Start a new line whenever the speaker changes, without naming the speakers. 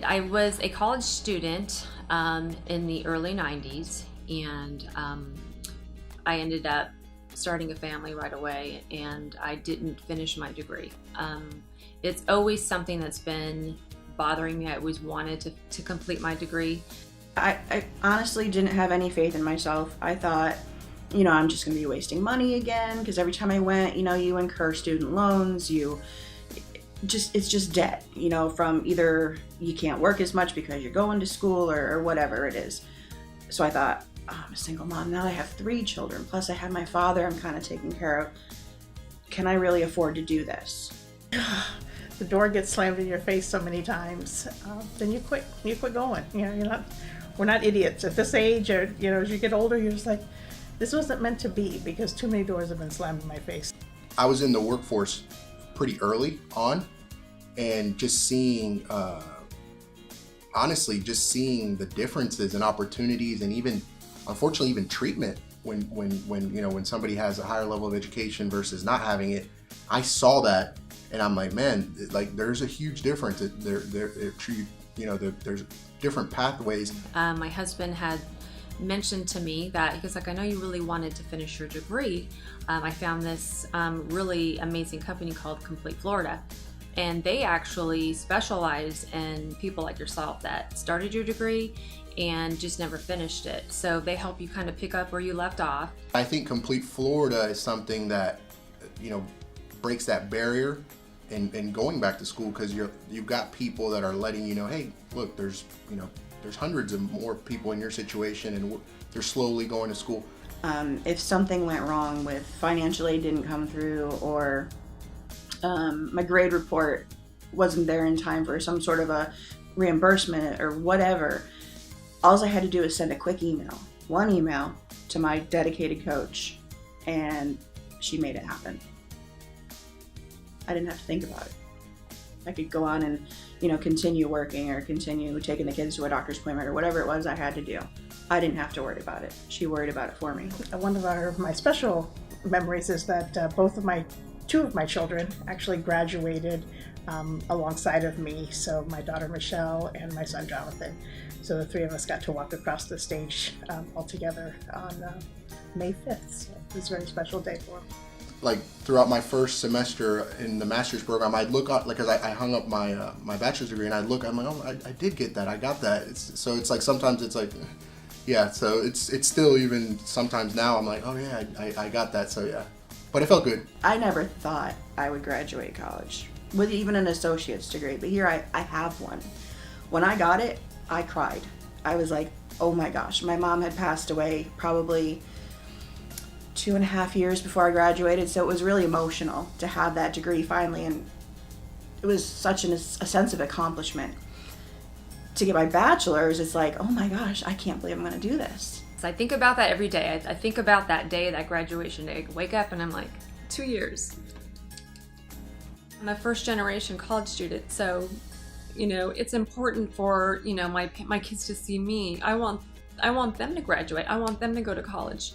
I was a college student in the early 90s, and I ended up starting a family right away, and I didn't finish my degree. It's always something that's been bothering me. I always wanted to complete my degree.
I honestly didn't have any faith in myself. I thought, I'm just going to be wasting money again, because every time I went, you incur student loans, it's just debt, from either you can't work as much because you're going to school or whatever it is. So I thought, oh, I'm a single mom. Now I have 3 children. Plus I have my father I'm kind of taking care of. Can I really afford to do this?
The door gets slammed in your face so many times, then you quit. You quit going. We're not idiots at this age, or as you get older, you're just like, this wasn't meant to be, because too many doors have been slammed in my face.
I was in the workforce pretty early on, and just seeing, honestly, just seeing the differences and opportunities, and even, unfortunately, even treatment when somebody has a higher level of education versus not having it. I saw that, and I'm like, man, like there's a huge difference. There's different pathways.
My husband had mentioned to me that he was like, I know you really wanted to finish your degree. I found this really amazing company called Complete Florida, and they actually specialize in people like yourself that started your degree and just never finished it. So they help you kind of pick up where you left off.
I think Complete Florida is something that breaks that barrier in going back to school, because you've got people that are letting you know, hey, look, there's hundreds of more people in your situation, and they're slowly going to school.
If something went wrong with financial aid didn't come through, or my grade report wasn't there in time for some sort of a reimbursement or whatever, all I had to do was send a quick email, one email, to my dedicated coach, and she made it happen. I didn't have to think about it. I could go on and, continue working or continue taking the kids to a doctor's appointment or whatever it was I had to do. I didn't have to worry about it. She worried about it for me.
One of my special memories is that two of my children actually graduated alongside of me. So my daughter Michelle and my son Jonathan. So the 3 of us got to walk across the stage all together on May 5th. So it was a very special day for them.
Like throughout my first semester in the master's program, I'd look up, like, cause I hung up my bachelor's degree, and I'd look, I'm like, oh, I did get that, I got that. So it's like, sometimes it's like, yeah, so it's still, even sometimes now, I'm like, oh yeah, I got that, so yeah. But it felt good.
I never thought I would graduate college with even an associate's degree, but here I have one. When I got it, I cried. I was like, oh my gosh. My mom had passed away probably 2.5 years before I graduated, so it was really emotional to have that degree finally, and it was such a sense of accomplishment. To get my bachelor's, it's like, oh my gosh, I can't believe I'm going to do this.
So I think about that every day. I think about that day, that graduation day. I wake up and I'm like, 2 years. I'm a first generation college student, so it's important for my kids to see me. I want them to graduate. I want them to go to college.